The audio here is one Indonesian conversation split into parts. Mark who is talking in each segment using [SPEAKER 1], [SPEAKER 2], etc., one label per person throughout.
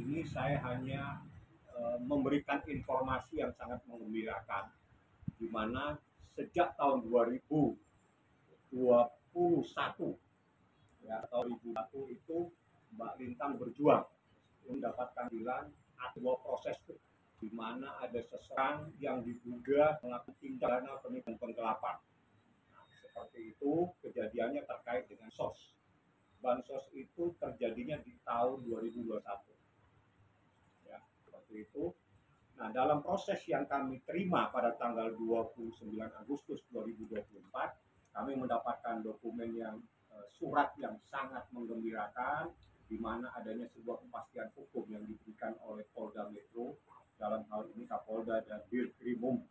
[SPEAKER 1] ini saya hanya memberikan informasi yang sangat menggembirakan, di mana sejak tahun 2021 ya, atau 2001 itu Mbak Lintang berjuang mendapatkan panggilan atau proses di mana ada seseorang yang diduga melakukan tindak pidana penipuan penggelapan. Nah, seperti itu kejadiannya terkait dengan SOS. Bansos itu terjadinya di tahun 2021. Ya, seperti itu. Nah, dalam proses yang kami terima pada tanggal 29 Agustus 2024, kami mendapatkan dokumen yang surat yang sangat menggembirakan, di mana adanya sebuah kepastian hukum yang diberikan oleh Polda Metro, dalam hal ini Kapolda dan Dirkrimum,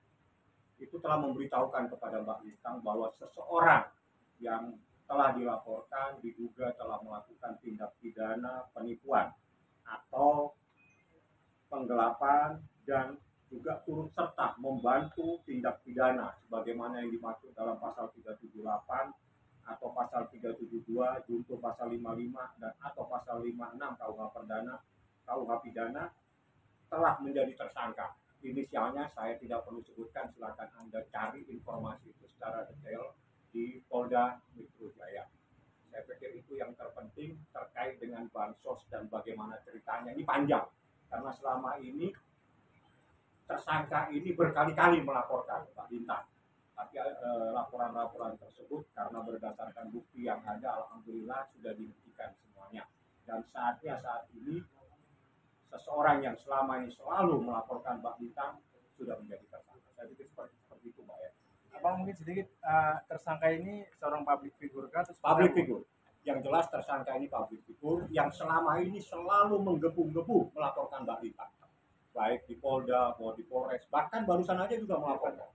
[SPEAKER 1] itu telah memberitahukan kepada Mbak Lintang bahwa seseorang yang telah dilaporkan diduga telah melakukan tindak pidana penipuan atau penggelapan dan juga turut serta membantu tindak pidana sebagaimana yang dimaksud dalam pasal 378 atau pasal 372 junto pasal 55 dan atau pasal 56 KUH Pidana telah menjadi tersangka. Inisialnya saya tidak perlu sebutkan, silakan Anda cari informasi itu secara detail di Polda Metro Jaya. Saya pikir itu yang terpenting terkait dengan bansos dan bagaimana ceritanya. Ini panjang karena selama ini tersangka ini berkali-kali melaporkan Pak Lintang. Tapi laporan-laporan tersebut karena berdasarkan bukti yang ada, alhamdulillah sudah dibuktikan semuanya. Dan saatnya saat ini seseorang yang selama ini selalu melaporkan Pak Lintang sudah menjadi tersangka. Saya pikir seperti itu, Mbak ya.
[SPEAKER 2] Abang mungkin sedikit, tersangka ini seorang public figure kan?
[SPEAKER 1] Public figure. Yang jelas tersangka ini public figure yang selama ini selalu menggebu-gebu melaporkan Mbak Lintang. Baik di Polda, maupun di Polres, bahkan barusan aja juga melaporkan.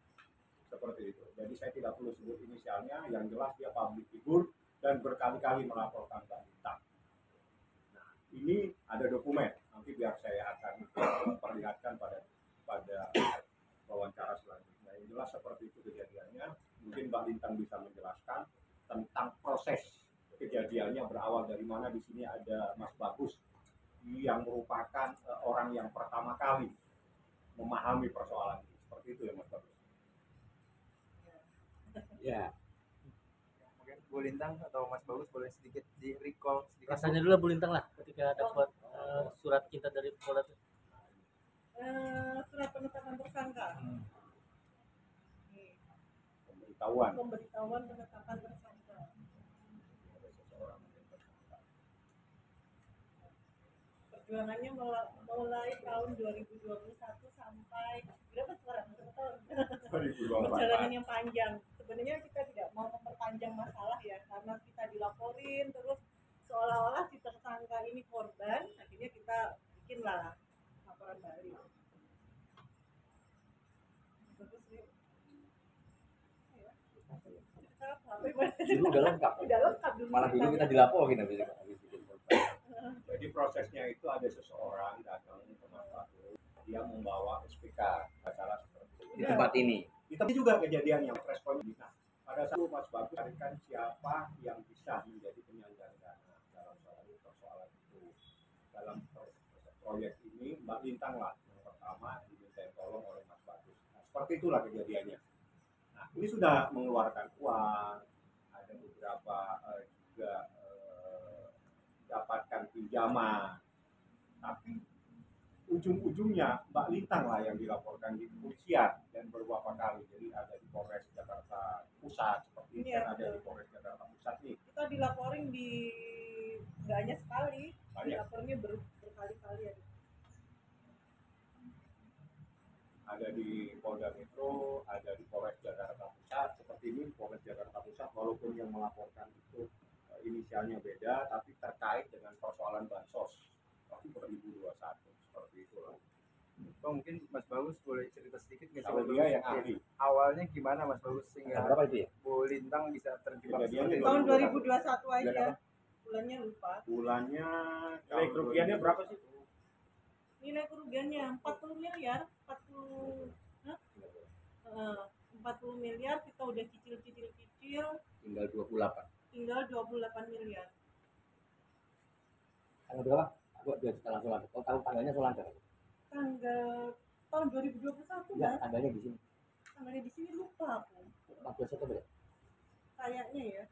[SPEAKER 1] Seperti itu. Jadi saya tidak perlu sebut inisialnya, yang jelas dia public figure dan berkali-kali melaporkan Mbak Lintang. Nah, ini ada dokumen. Nanti biar saya akan memperlihatkan pada wawancara selanjutnya. Yang jelas seperti itu kejadiannya. Mungkin Mbak Lintang bisa menjelaskan tentang proses kejadiannya berawal dari mana. Di sini ada Mas Bagus yang merupakan orang yang pertama kali memahami persoalan ini. Seperti itu ya Mas Bagus.
[SPEAKER 2] Ya. Mungkin Bu Lintang atau Mas Bagus boleh sedikit di recall sedikit.
[SPEAKER 3] Rasanya dulu Bu Lintang lah ketika dapat surat kita dari Polda.
[SPEAKER 4] Surat penetapan tersangka.
[SPEAKER 1] Pemberitahuan
[SPEAKER 4] penetapan tersangka. Perjuangannya mulai tahun 2021 sampai berapa sekarang? Perjalanan yang panjang. Sebenarnya kita tidak mau memperpanjang masalah ya, karena kita dilaporin terus seolah-olah si tersangka ini korban, akhirnya kita bikinlah laporan balik.
[SPEAKER 2] Dulu udah lengkap. Malah dulu kita dilaporin habis itu.
[SPEAKER 1] Jadi prosesnya itu ada seseorang datang ke Mas Bagus, dia membawa SPK acara seperti itu.
[SPEAKER 2] Di tempat ini.
[SPEAKER 1] Di tempat juga kejadian yang responnya bisa. Pada saat Mas Bagus carikan siapa yang bisa menjadi penyandang dana dalam persoalan itu. Dalam proyek ini Mbak Lintang lah yang pertama diminta tolong oleh Mas Bagus. Nah, seperti itulah kejadiannya. Nah, ini sudah mengeluarkan uang, ada beberapa juga dapatkan pinjaman, tapi ujung-ujungnya Mbak Lintang lah yang dilaporkan di kepolisian dan beberapa kali. Jadi ada di Polres Jakarta Pusat seperti ini, kan ada di Polres Jakarta Pusat nih.
[SPEAKER 4] Kita dilaporin di nggak hanya sekali, dilapornya berkali-kali ya.
[SPEAKER 1] Ada di Polda Metro, ada di Polres Jakarta Pusat seperti ini. Polres Jakarta Pusat walaupun yang melaporkan itu inisialnya beda, tapi terkait dengan persoalan bansos tahun 2021 seperti itu lah.
[SPEAKER 2] Mungkin Mas Bagus boleh cerita sedikit nggak
[SPEAKER 1] kalau dia yang ahli.
[SPEAKER 2] Awalnya gimana Mas Bagus sehingga Bu Lintang bisa terjebak
[SPEAKER 4] tahun 2021 aja. Bulannya lupa.
[SPEAKER 1] Bulannya
[SPEAKER 2] nilai kerugiannya berapa sih?
[SPEAKER 4] Nilai kerugiannya 40 miliar, 40 miliar kita udah cicil
[SPEAKER 2] tinggal 28
[SPEAKER 4] miliar.
[SPEAKER 2] tanggal berapa?
[SPEAKER 5] Kok 2 juta langsung ada? Oh, tahu tanggalnya soal ada.
[SPEAKER 4] Tanggal tahun 2021
[SPEAKER 5] Enggak,
[SPEAKER 4] Mas.
[SPEAKER 5] tanggalnya di sini.
[SPEAKER 4] Tanggalnya di sini lupa aku.
[SPEAKER 5] 14 September ya?
[SPEAKER 4] Kayaknya ya.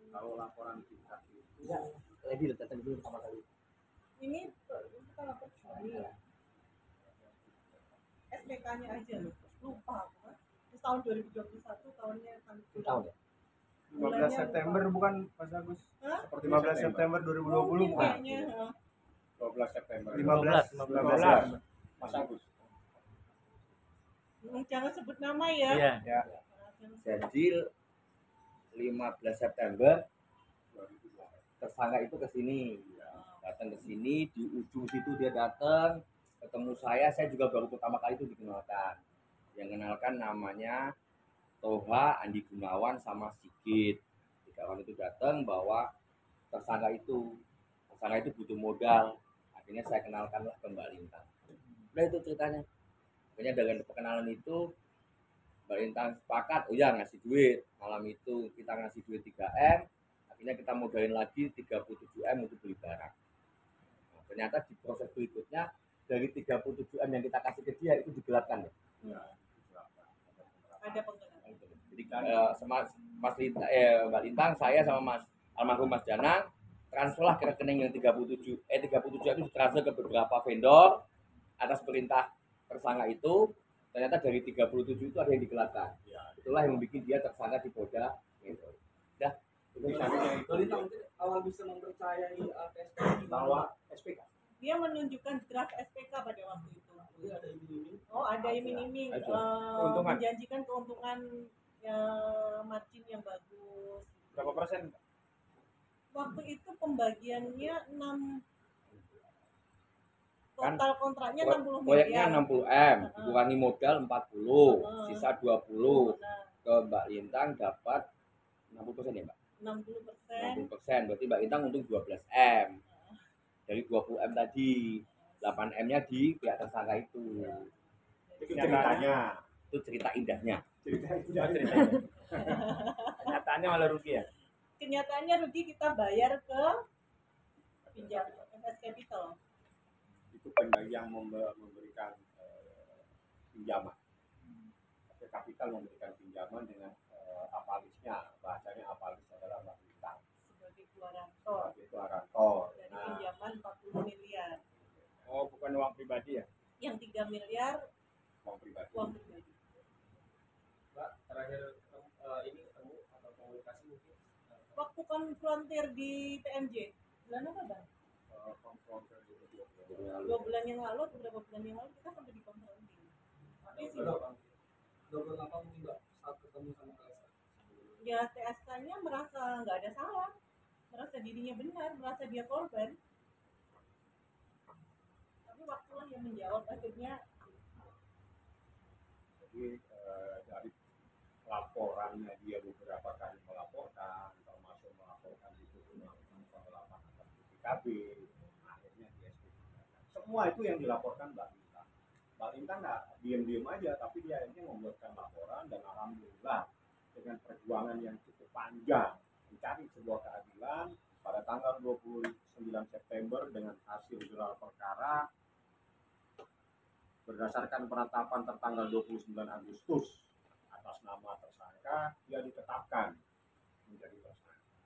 [SPEAKER 1] Kalau laporan tingkat itu
[SPEAKER 5] Enggak, lagi datang dulu pertama kali.
[SPEAKER 4] Ini kita lapor Juni ya. SPK-nya aja loh. Lupa aku Mas. Terus tahun 2021 tahunnya
[SPEAKER 5] Itu tahun ya?
[SPEAKER 2] 15 September bukan Mas Agus?
[SPEAKER 4] Hah?
[SPEAKER 2] Seperti 15 September 2020
[SPEAKER 4] Mungkin
[SPEAKER 2] bukan?
[SPEAKER 4] kayaknya.
[SPEAKER 1] 12 September
[SPEAKER 2] 15
[SPEAKER 1] 15 Mas Agus.
[SPEAKER 4] Jangan sebut nama ya.
[SPEAKER 3] Iya.
[SPEAKER 2] Ya.
[SPEAKER 4] Jangan sebut.
[SPEAKER 5] Jadi 15 September tersangka itu ke sini. Datang ke sini, di ujung situ dia datang ketemu saya juga baru pertama kali itu dikenalkan. Yang kenalkan namanya Toha, Andi Gunawan sama Sigit. 3 orang itu datang bahwa tersangka itu butuh modal. Akhirnya saya kenalkanlah ke Mbak Lintang. Udah itu ceritanya. Akhirnya dengan perkenalan itu Mbak Lintang sepakat, oh ya ngasih duit. Malam itu kita ngasih duit 3M. Akhirnya kita modalin lagi 37M untuk beli barang. Nah, ternyata di proses berikutnya dari 37M yang kita kasih ke dia itu digelapkan ya.
[SPEAKER 4] Ada penggunaan.
[SPEAKER 5] Jadi Mas Lintang, Mbak Lintang, saya sama almarhum Mas Danang transferlah ke rekening yang 37 itu ditransfer ke beberapa vendor atas perintah tersangka itu. Ternyata dari 37 itu ada yang digelapkan. Itulah yang membuat dia tersangka di Polda Metro. Dah, itu
[SPEAKER 1] Misalnya itu
[SPEAKER 6] Lintang awal bisa mempercayai SPK
[SPEAKER 1] bahwa SPK
[SPEAKER 4] Dia menunjukkan draft SPK pada waktu itu.
[SPEAKER 6] Jadi ada iming-iming.
[SPEAKER 4] Oh, ada iming-iming
[SPEAKER 5] Ada.
[SPEAKER 2] Keuntungan.
[SPEAKER 4] menjanjikan keuntungan margin yang bagus.
[SPEAKER 2] Berapa persen?
[SPEAKER 4] Waktu itu pembagiannya 6
[SPEAKER 5] Kan
[SPEAKER 4] total kontraknya 60
[SPEAKER 5] proyeknya
[SPEAKER 4] miliar.
[SPEAKER 5] 60M, dikurangi modal 40,
[SPEAKER 4] Heeh.
[SPEAKER 5] sisa 20.
[SPEAKER 4] Nah,
[SPEAKER 5] Ke Mbak Lintang dapat 60% ya, Mbak?
[SPEAKER 4] 60%.
[SPEAKER 5] 60%, berarti Mbak Lintang untung 12M. Dari 20M tadi, 8M-nya di pihak tersangka itu.
[SPEAKER 1] itu ceritanya.
[SPEAKER 5] Itu cerita indahnya.
[SPEAKER 1] Cerita itu
[SPEAKER 2] Ya,
[SPEAKER 1] dari
[SPEAKER 2] ceritanya. Kenyataannya malah rugi ya?
[SPEAKER 4] Kenyataannya rugi kita bayar ke pinjam FS Capital.
[SPEAKER 1] itu yang memberikan pinjaman. Kapital memberikan pinjaman dengan apalisnya, bahasanya apalis adalah Mbak Lintang
[SPEAKER 4] Sebagai guarantor
[SPEAKER 1] sebagai guarantor.
[SPEAKER 4] dari
[SPEAKER 1] Nah,
[SPEAKER 4] pinjaman 40 miliar.
[SPEAKER 2] Oh, bukan uang pribadi ya?
[SPEAKER 4] Yang 3 miliar
[SPEAKER 1] uang pribadi.
[SPEAKER 4] uang pribadi.
[SPEAKER 6] Mbak, terakhir ini ketemu atau komunikasi mungkin?
[SPEAKER 4] Waktu konfrontir di TMJ bulan apa bang?
[SPEAKER 1] Konfrontir itu
[SPEAKER 4] 2 bulan yang lalu atau beberapa bulan yang lalu kita sampai dikonfrontir. Tapi sih
[SPEAKER 6] Double apa mungkin Mbak saat ketemu sama TSK?
[SPEAKER 4] ya TSK-nya merasa nggak ada salah, merasa dirinya benar, merasa dia korban. Tapi waktulah yang menjawab akhirnya.
[SPEAKER 1] Jadi dari laporannya dia beberapa kali melaporkan, termasuk melaporkan itu melakukan penggelapan atas PKB, akhirnya di SP. Semua itu yang dilaporkan Mbak Lintang. Mbak Lintang nggak diem-diem aja, tapi dia akhirnya membuatkan laporan dan alhamdulillah dengan perjuangan yang cukup panjang mencari sebuah keadilan pada tanggal 29 September dengan hasil gelar perkara berdasarkan penetapan tertanggal 29 Agustus atas nama tersangka dia ditetapkan menjadi tersangka.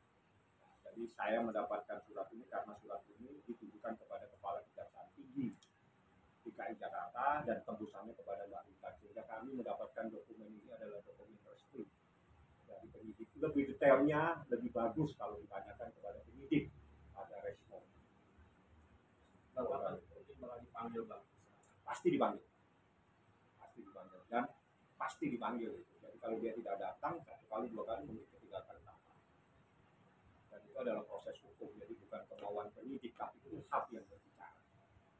[SPEAKER 1] Nah, jadi saya mendapatkan surat ini karena surat ini ditujukan kepada Kepala Kejaksaan Tinggi DKI Jakarta dan tembusannya kepada Mbak Lintang, sehingga kami mendapatkan dokumen ini adalah dokumen resmi dari penyidik. Lebih detailnya lebih bagus kalau ditanyakan kepada penyidik, ada respon.
[SPEAKER 6] Bapak mungkin bakal dipanggil Bang.
[SPEAKER 1] Pasti dipanggil dan pasti dipanggil. Jadi kalau dia tidak datang 1 kali 2 kali mungkin 3 kali datang. Dan itu adalah proses hukum, jadi bukan kemauan penyidik tapi itu hak yang berbicara.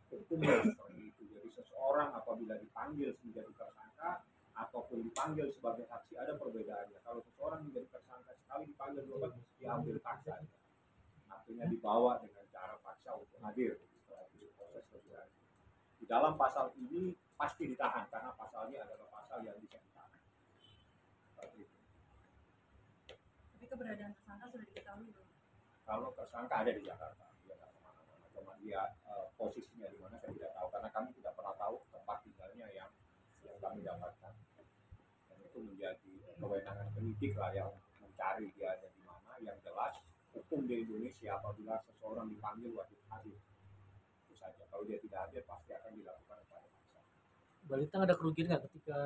[SPEAKER 1] Hukumnya seperti itu. Jadi seseorang apabila dipanggil menjadi tersangka ataupun dipanggil sebagai saksi ada perbedaannya. Kalau seseorang menjadi tersangka sekali dipanggil 2 kali diambil paksa, artinya dibawa dengan cara paksa untuk hadir setelah itu proses persidangan. Di dalam pasal ini pasti ditahan karena pasalnya adalah pasal yang bisa ditahan. Seperti itu.
[SPEAKER 4] Tapi
[SPEAKER 7] keberadaan tersangka sudah diketahui belum?
[SPEAKER 1] Kalau tersangka ada di Jakarta, dia nggak kemana-mana. Cuma dia posisinya di mana saya tidak tahu karena kami tidak pernah tahu tempat tinggalnya yang kami dapatkan. Dan itu menjadi kewenangan penyidik lah yang mencari dia ada di mana. Yang jelas hukum di Indonesia apabila seseorang dipanggil wajib hadir. Itu saja. Kalau dia tidak hadir pasti akan dilakukan upaya paksa.
[SPEAKER 3] Mbak Lintang ada kerugian nggak ketika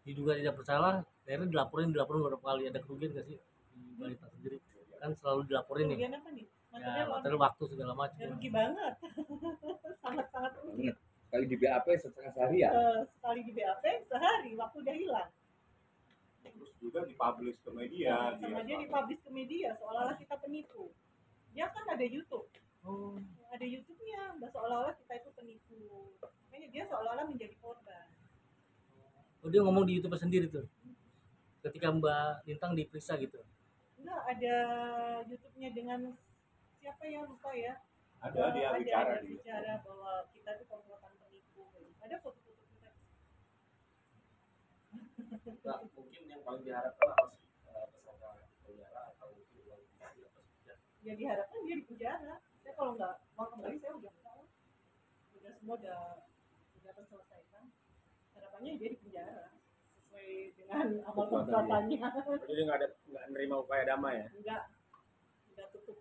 [SPEAKER 3] diduga tidak bersalah, akhirnya dilaporin beberapa kali, ada kerugian nggak sih di Mbak Lintang sendiri? Kan selalu dilaporin nih.
[SPEAKER 4] Kerugian apa nih?
[SPEAKER 3] Ya, material waktu segala macam.
[SPEAKER 4] Ya, rugi banget. Sangat-sangat rugi.
[SPEAKER 5] Kali di BAP setengah sehari ya.
[SPEAKER 4] Sekali di BAP sehari, waktu udah hilang.
[SPEAKER 1] Terus juga dipublish ke media.
[SPEAKER 4] Sama dia dipublish ke media, seolah-olah kita penipu. Dia kan ada YouTube. Ada YouTube-nya, seolah-olah kita itu penipu. Makanya dia seolah-olah menjadi korban.
[SPEAKER 3] Oh, dia ngomong di YouTube sendiri tuh. Ketika Mbak Lintang diperiksa gitu.
[SPEAKER 4] Enggak, ada YouTube-nya dengan siapa ya, lupa ya.
[SPEAKER 1] Ada dia bicara di
[SPEAKER 4] bicara bahwa kita itu komplotan penipu. Ada foto-foto kita.
[SPEAKER 6] Nah, mungkin yang paling diharapkan apa sih tersangka penjara atau mungkin uang disi atau seperti
[SPEAKER 4] Ya diharapkan dia di penjara. Saya kalau nggak mau kembali saya udah tahu. Udah semua udah terselesaikan. Harapannya dia di penjara sesuai dengan amal perbuatannya.
[SPEAKER 6] Jadi nggak nerima upaya damai ya?
[SPEAKER 4] Enggak, udah tutup.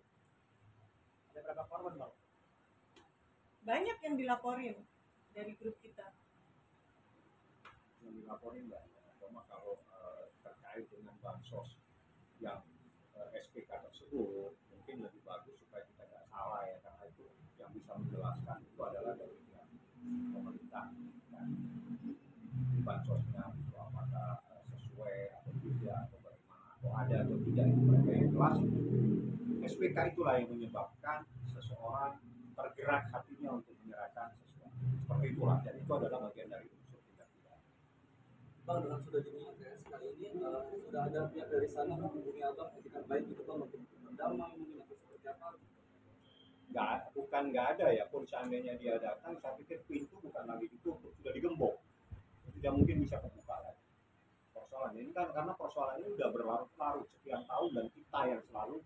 [SPEAKER 6] Ada berapa korban bang?
[SPEAKER 4] Banyak yang dilaporin dari grup kita.
[SPEAKER 1] yang dilaporin enggak. Cuma kalau terkait dengan bansos yang SPK tersebut mungkin lebih bagus supaya kita tidak salah ya, karena itu yang bisa menjelaskan itu adalah dari pihak pemerintah dan di bansosnya itu apakah sesuai atau tidak atau bagaimana atau ada atau tidak itu mereka yang jelas. SPK itulah yang menyebabkan seseorang tergerak hatinya untuk menyerahkan sesuatu seperti itulah, dan itu adalah bagian dari unsur tindak pidana.
[SPEAKER 8] Bang, dengan sudah jadinya ATS kali ini sudah ada pihak dari sana menghubungi abang ketika baik gitu bang untuk berdamai mungkin atau seperti apa?
[SPEAKER 1] Bukan nggak ada ya, pun seandainya dia datang saya pikir pintu bukan lagi ditutup, sudah digembok, tidak mungkin bisa kebuka lagi. Persoalan ini kan karena persoalan ini sudah berlarut-larut sekian tahun dan kita yang selalu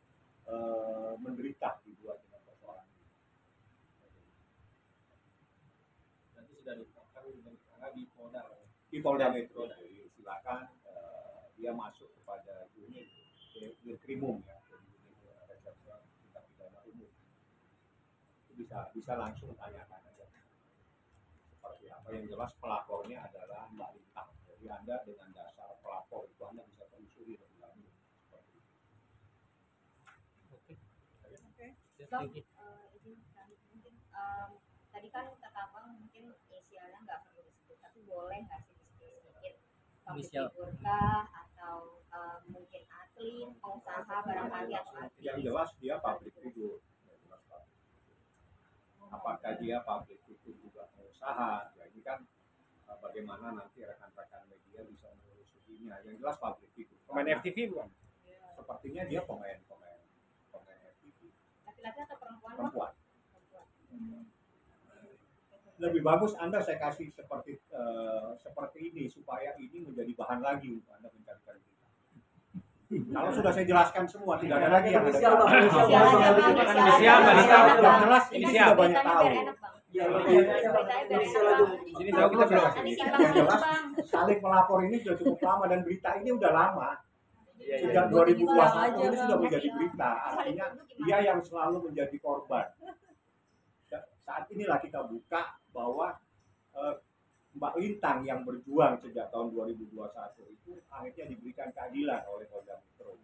[SPEAKER 1] menderita dibuat dengan persoalan ini.
[SPEAKER 6] Nanti sudah ditetapkan dengan tersangka di Polda.
[SPEAKER 1] Di Polda Metro, jadi silakan dia masuk kepada unit Krimum ya, unit reserse tindak pidana umum. Itu bisa langsung tanyakan aja seperti apa. Yang jelas pelapornya adalah Mbak Lintang. Jadi Anda dengan dasar pelapor itu Anda bisa telusuri lebih lanjut seperti itu.
[SPEAKER 3] Oke.
[SPEAKER 4] Oke.
[SPEAKER 7] Bang, izin mungkin tadi kan kata abang mungkin inisialnya nggak perlu disebut, tapi boleh nggak sih disebut sedikit public
[SPEAKER 3] Inisial.
[SPEAKER 7] figure kah atau mungkin atlet, pengusaha barangkali atau artis?
[SPEAKER 1] Yang jelas dia public figure. Apakah dia public figure juga pengusaha? Ya ini kan bagaimana nanti rekan-rekan media bisa menelusukinya. Yang jelas public figure.
[SPEAKER 6] Pemain FTV bukan?
[SPEAKER 1] Sepertinya dia pemain FTV.
[SPEAKER 7] Laki-laki atau perempuan? Bang?
[SPEAKER 1] Perempuan.
[SPEAKER 7] Perempuan.
[SPEAKER 1] Lebih bagus Anda saya kasih seperti ini supaya ini menjadi bahan lagi untuk Anda mencarikan berita. Kalau sudah saya jelaskan semua, tidak ada lagi yang ada.
[SPEAKER 8] Inisial, Bang.
[SPEAKER 7] Inisial aja, Bang.
[SPEAKER 6] Inisial, Bang.
[SPEAKER 1] Yang jelas ini
[SPEAKER 6] Inisial.
[SPEAKER 1] sudah banyak tahu.
[SPEAKER 7] Biar enak, Bang.
[SPEAKER 8] Ya,
[SPEAKER 7] Beritanya biar
[SPEAKER 8] inisial
[SPEAKER 7] enak,
[SPEAKER 8] aja.
[SPEAKER 7] Bang.
[SPEAKER 6] Sini tahu kita belum.
[SPEAKER 7] Nanti
[SPEAKER 1] Yang
[SPEAKER 7] simpang siur,
[SPEAKER 1] jelas
[SPEAKER 7] Bang.
[SPEAKER 1] saling melapor ini sudah cukup lama dan berita ini udah lama.
[SPEAKER 6] Iya, iya.
[SPEAKER 1] Sejak 2021 ini sudah menjadi berita.
[SPEAKER 7] Saling
[SPEAKER 1] Artinya
[SPEAKER 7] tuduh gimana?
[SPEAKER 1] dia yang selalu menjadi korban. Saat inilah kita buka bahwa Mbak Lintang yang berjuang sejak tahun 2021 itu akhirnya diberikan keadilan oleh Polda Metro.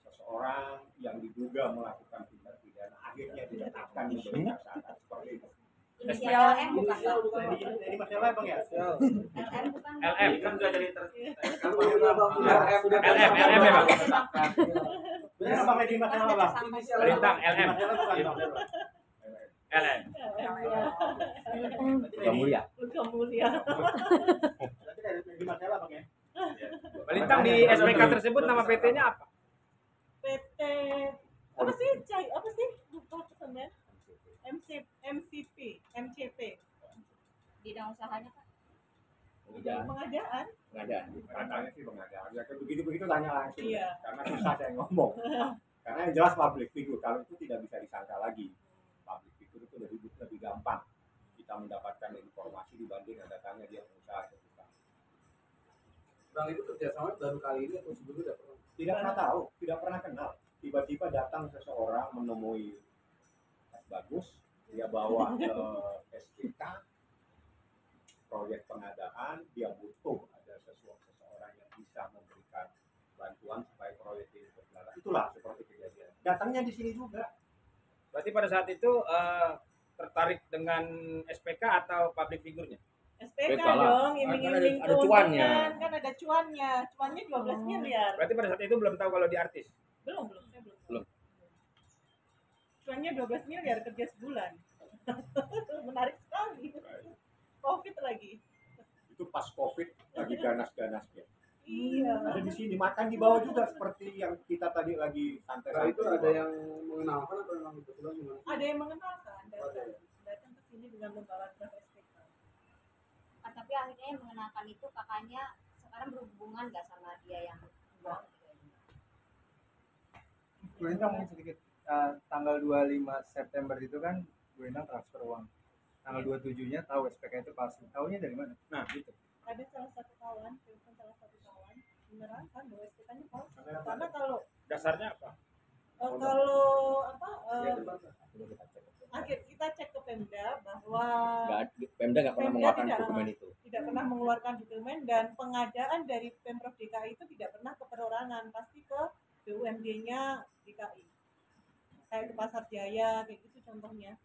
[SPEAKER 1] Seseorang yang diduga melakukan tindak pidana akhirnya ditetapkan menjadi tersangka seperti itu.
[SPEAKER 7] Inisial LM bukan,
[SPEAKER 8] Inisial
[SPEAKER 7] Bang?
[SPEAKER 8] bukan.
[SPEAKER 1] Jadi masalah bang ya?
[SPEAKER 7] LM bukan, Bang?
[SPEAKER 6] LM kan sudah jadi
[SPEAKER 8] Iya, Bang. Sudah
[SPEAKER 6] LM ya, Bang?
[SPEAKER 1] Benar bang lagi masalah bang?
[SPEAKER 8] Inisial
[SPEAKER 6] Lintang LM.
[SPEAKER 1] Masalah bukan bang?
[SPEAKER 6] LM.
[SPEAKER 5] Sudah mulia.
[SPEAKER 4] Luka mulia.
[SPEAKER 1] Berarti dari masalah bang ya?
[SPEAKER 6] Lintang di SPK tersebut nama PT-nya apa?
[SPEAKER 4] PT apa sih? Apa sih? Lupa namanya. MCP.
[SPEAKER 7] Bidang usahanya, Pak?
[SPEAKER 5] Pengadaan.
[SPEAKER 4] pengadaan.
[SPEAKER 5] Pengadaan.
[SPEAKER 1] Katanya sih pengadaan. Ya kayak begitu tanya langsung.
[SPEAKER 4] Iya.
[SPEAKER 1] Karena susah saya ngomong. Karena yang jelas public figure kalau itu tidak bisa disangka lagi. Public figure itu lebih gampang kita mendapatkan informasi dibanding yang datangnya dia pengusaha.
[SPEAKER 8] Bang itu kerjasama baru kali ini atau sebelumnya udah pernah?
[SPEAKER 1] Tidak pernah tahu, tidak pernah kenal. Tiba-tiba datang seseorang menemui Mas Bagus, dia bawa ke SPK proyek pengadaan, dia butuh ada seseorang yang bisa memberikan bantuan supaya proyek ini berjalan. Itulah seperti kejadian. Datangnya di sini juga.
[SPEAKER 2] Berarti pada saat itu tertarik dengan SPK atau public figure-nya?
[SPEAKER 4] SPK
[SPEAKER 5] SPK lah.
[SPEAKER 4] dong,
[SPEAKER 5] Kan
[SPEAKER 4] iming-iming
[SPEAKER 5] ada cuannya.
[SPEAKER 4] keuntungan, kan ada cuannya. Cuannya 12 miliar.
[SPEAKER 2] Berarti pada saat itu belum tahu kalau dia artis.
[SPEAKER 4] Belum, saya belum.
[SPEAKER 5] Belum.
[SPEAKER 4] Cuannya 12 miliar kerja sebulan. Menarik sekali. Covid lagi.
[SPEAKER 1] Itu pas COVID lagi ganas-ganasnya.
[SPEAKER 4] Iya.
[SPEAKER 1] Ada di sini, makan di bawah juga seperti yang kita tadi lagi
[SPEAKER 8] Nah
[SPEAKER 1] santai-santai.
[SPEAKER 8] itu ada yang mengenalkan atau memang kebetulan gimana?
[SPEAKER 4] Ada yang mengenalkan, datang ke sini dengan membawa draft SPK.
[SPEAKER 7] Tapi akhirnya yang mengenalkan itu kakaknya sekarang berhubungan nggak sama dia yang jual?
[SPEAKER 2] Bu Endang mungkin sedikit tanggal 25 September itu kan Bu Endang transfer uang. Tanggal 27-nya tahu SPK itu palsu. Tahunya dari mana? Nah, gitu.
[SPEAKER 4] Ada salah satu kawan, telepon salah satu kawan, menerangkan bahwa SPK-nya palsu. Karena kalau
[SPEAKER 2] Dasarnya apa?
[SPEAKER 4] kalau apa
[SPEAKER 8] Ya, depan, Pak.
[SPEAKER 4] akhir kita cek ke Pemda bahwa
[SPEAKER 5] Pemda nggak pernah
[SPEAKER 4] Pemda
[SPEAKER 5] mengeluarkan
[SPEAKER 4] tidak-
[SPEAKER 5] dokumen itu.
[SPEAKER 4] tidak pernah mengeluarkan dokumen dan pengadaan dari Pemprov DKI itu tidak pernah ke perorangan, pasti ke BUMD-nya DKI. Kayak ke Pasar Jaya, kayak gitu contohnya.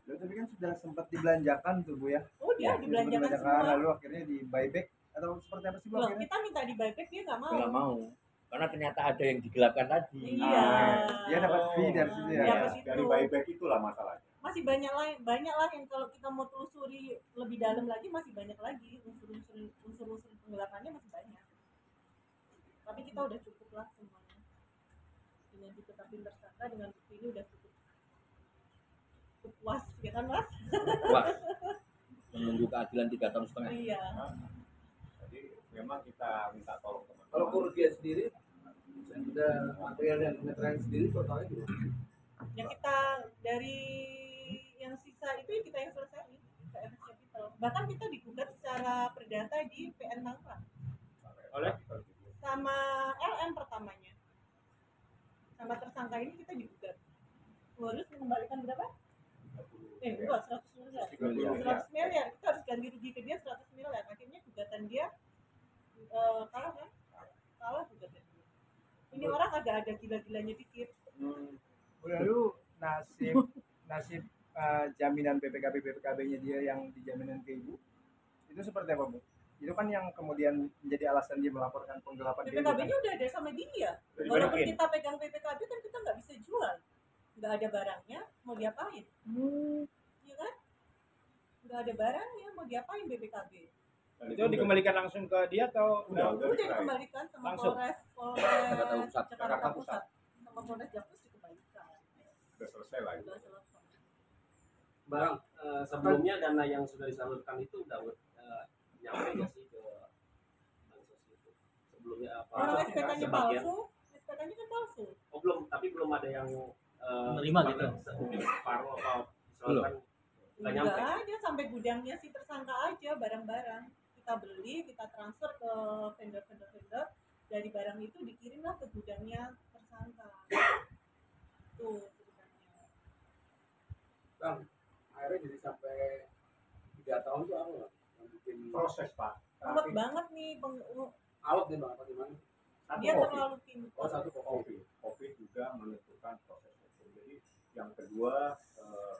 [SPEAKER 2] Tapi kan sudah sempat dibelanjakan tuh Bu ya.
[SPEAKER 4] Oh dia dibelanjakan semua.
[SPEAKER 2] Lalu akhirnya di buyback atau seperti apa sih Bu
[SPEAKER 4] Loh,
[SPEAKER 2] akhirnya?
[SPEAKER 4] kita minta di buyback dia nggak mau.
[SPEAKER 5] Nggak mau. Karena ternyata ada yang digelapkan tadi.
[SPEAKER 4] Iya.
[SPEAKER 2] Dia dapat fee dari situ ya.
[SPEAKER 4] Dapat
[SPEAKER 1] Ya,
[SPEAKER 4] itu.
[SPEAKER 1] dari buyback itulah masalahnya.
[SPEAKER 4] Masih banyak lah yang kalau kita mau telusuri lebih dalam lagi masih banyak lagi unsur-unsur penggelapannya masih banyak. Tapi kita udah cukup lah semuanya. Dengan ditetapin tersangka dengan bukti ini udah cukup puas ya kan Mas?
[SPEAKER 5] Wah. Menunggu keadilan 3 tahun setengah.
[SPEAKER 4] Iya.
[SPEAKER 1] Jadi memang kita minta tolong teman-teman.
[SPEAKER 8] Kalau kerugian sendiri, sudah material dan pemeteran sendiri totalnya gimana?
[SPEAKER 4] Yang kita dari yang sisa itu ya kita yang selesaiin ke FS Capital. Bahkan kita digugat secara perdata di PN Tangerang
[SPEAKER 2] Oleh?
[SPEAKER 4] sama LM pertamanya. Sama tersangka ini kita digugat. Harus mengembalikan berapa? Enggak, 100 miliar. 100 miliar. Kita harus ganti rugi ke dia 100 miliar. Akhirnya gugatan dia kalah kan? Kalah gugatan dia. Ini orang agak ada gila-gilanya dikit.
[SPEAKER 2] Lalu nasib jaminan BPKB-nya dia yang dijaminan ke Ibu itu seperti apa Bu? Itu kan yang kemudian menjadi alasan dia melaporkan penggelapan ke Ibu kan?
[SPEAKER 4] BPKB-nya udah ada sama dia.
[SPEAKER 2] Dari
[SPEAKER 4] Walaupun
[SPEAKER 2] balikin.
[SPEAKER 4] kita pegang BPKB kan kita nggak bisa jual. Nggak ada barangnya, mau diapain? Iya kan? Nggak ada barangnya, mau diapain BPKB?
[SPEAKER 1] Dan
[SPEAKER 2] Itu dikembalikan langsung ke dia atau
[SPEAKER 1] Udah
[SPEAKER 4] Udah
[SPEAKER 1] diserahin.
[SPEAKER 4] dikembalikan sama
[SPEAKER 2] Langsung.
[SPEAKER 4] Polres
[SPEAKER 5] Jakarta Pusat.
[SPEAKER 4] Jakarta Pusat. Sama Polres Jakarta dikembalikan.
[SPEAKER 1] Udah selesai lah itu.
[SPEAKER 4] Udah selesai.
[SPEAKER 6] Bang, sebelumnya dana yang sudah disalurkan itu udah nyampe nggak sih ke bansos itu? Sebelumnya apa?
[SPEAKER 4] Orang SPK-nya
[SPEAKER 6] sebagian-
[SPEAKER 4] palsu, SPK-nya kan palsu.
[SPEAKER 6] Oh belum, tapi belum ada yang
[SPEAKER 3] Menerima gitu.
[SPEAKER 6] Mungkin separuh atau misalkan nggak nyampe.
[SPEAKER 4] Enggak aja sampai gudangnya si tersangka aja barang-barang. Kita beli, kita transfer ke vendor-vendor. Dari barang itu dikirimlah ke gudangnya tersangka. Tuh gudangnya.
[SPEAKER 8] Bang, akhirnya jadi sampai 3 tahun tuh apa Bang? Yang bikin
[SPEAKER 1] Proses Pak.
[SPEAKER 4] Ruwet
[SPEAKER 1] Tapi
[SPEAKER 4] banget nih
[SPEAKER 8] alot nih Bang, apa gimana?
[SPEAKER 1] satu
[SPEAKER 4] dia
[SPEAKER 1] COVID.
[SPEAKER 4] terlalu pintar.
[SPEAKER 8] Oh satu kok.
[SPEAKER 1] COVID juga menentukan proses hukum. Jadi yang kedua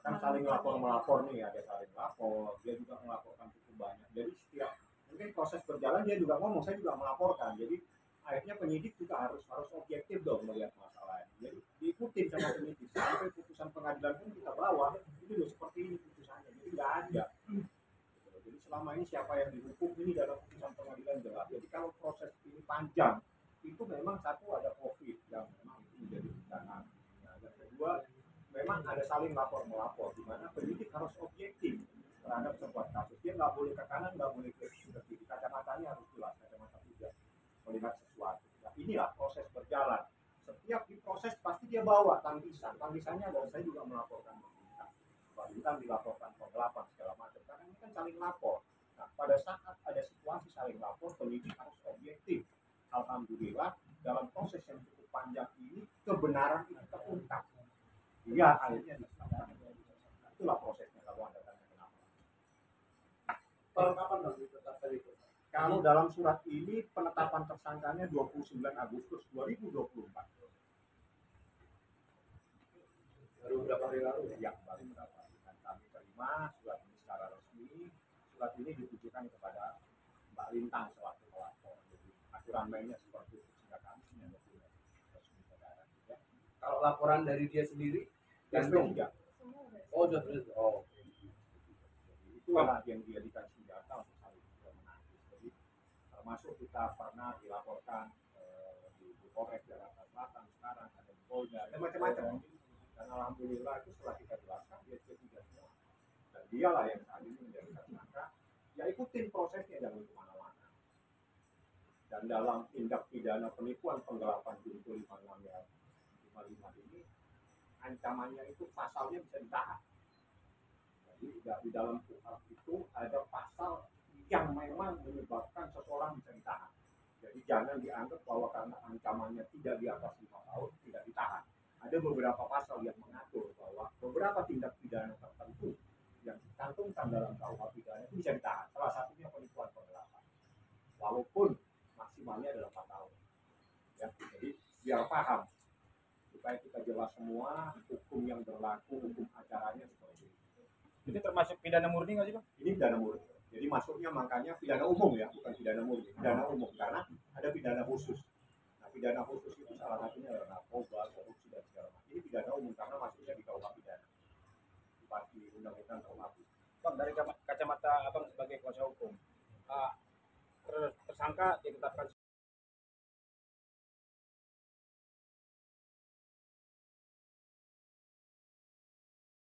[SPEAKER 1] kan saling melapor nih, ada saling lapor, dia juga melaporkan cukup banyak. Jadi setiap mungkin proses berjalan dia juga ngomong, saya juga melaporkan. Jadi akhirnya penyidik juga harus objektif dong melihat masalah ini. Jadi diikutin sama penyidik sampai putusan pengadilan pun kita bawa ini loh seperti ini putusannya. Jadi nggak ada. Jadi selama ini siapa yang dihukum ini dalam putusan pengadilan jelas. Jadi kalau proses ini panjang itu memang satu ada COVID yang memang itu menjadi bencana. Nah, yang kedua memang ada saling lapor melapor di mana penyidik harus objektif terhadap sebuah kasus. Dia nggak boleh ke kanan, nggak boleh ke kiri. Kacamatanya harus jelas, kacamata kuda melihat sesuatu. Nah, inilah proses berjalan. Setiap di proses pasti dia bawa tangkisan. Tangkisannya adalah saya juga melaporkan Pak Bintang dilaporkan penggelapan segala macam. Karena ini kan saling lapor. Nah, pada saat ada situasi saling lapor, penyidik harus objektif. Alhamdulillah dalam proses yang cukup panjang ini kebenaran itu terungkap. Iya, akhirnya diselamatkan. Itulah prosesnya kalau Anda tanya kenapa.
[SPEAKER 8] Kapan Bang ditetapkan itu?
[SPEAKER 1] Kalau dalam surat ini penetapan tersangkanya 29 Agustus 2024.
[SPEAKER 8] Baru beberapa hari lalu ya?
[SPEAKER 1] Ya, baru berapa hari. Dan kami terima surat ini secara resmi. Surat ini ditujukan kepada Mbak Lintang selaku pelapor. Jadi aturan mainnya seperti itu sehingga kami punya dokumen resmi negara. Ya.
[SPEAKER 8] Kalau laporan dari dia sendiri,
[SPEAKER 1] SP3.
[SPEAKER 8] oh sudah benar. Oh,
[SPEAKER 1] Itulah yang dijadikan senjata untuk saling menangkis. Jadi termasuk kita pernah dilaporkan di Polres Jakarta Selatan sekarang ada di Polda, ada macam-macam. Dan alhamdulillah itu setelah kita jelaskan dia tidak semua. Dan dialah yang saat ini menjadi tersangka. Ya ikutin prosesnya, jangan kemana-mana. Dan dalam tindak pidana penipuan penggelapan junto 56 ya 55 ini ancamannya itu pasalnya bisa ditahan. Jadi di dalam KUHP itu ada pasal yang memang menyebabkan seseorang bisa ditahan. Jadi jangan dianggap bahwa karena ancamannya tidak di atas 5 tahun tidak ditahan. Ada beberapa pasal yang mengatur bahwa beberapa tindak pidana tertentu yang dicantumkan dalam KUHP pidana itu bisa ditahan. Salah satunya penipuan penggelapan. Walaupun maksimalnya adalah 4 tahun. Ya, jadi biar paham supaya kita jelas semua hukum yang berlaku, hukum acaranya seperti itu.
[SPEAKER 2] Itu termasuk pidana murni nggak sih Bang?
[SPEAKER 1] Ini pidana murni. Jadi masuknya makanya pidana umum ya, bukan pidana murni. Pidana umum karena ada pidana khusus. Nah, pidana khusus itu salah satunya adalah narkoba,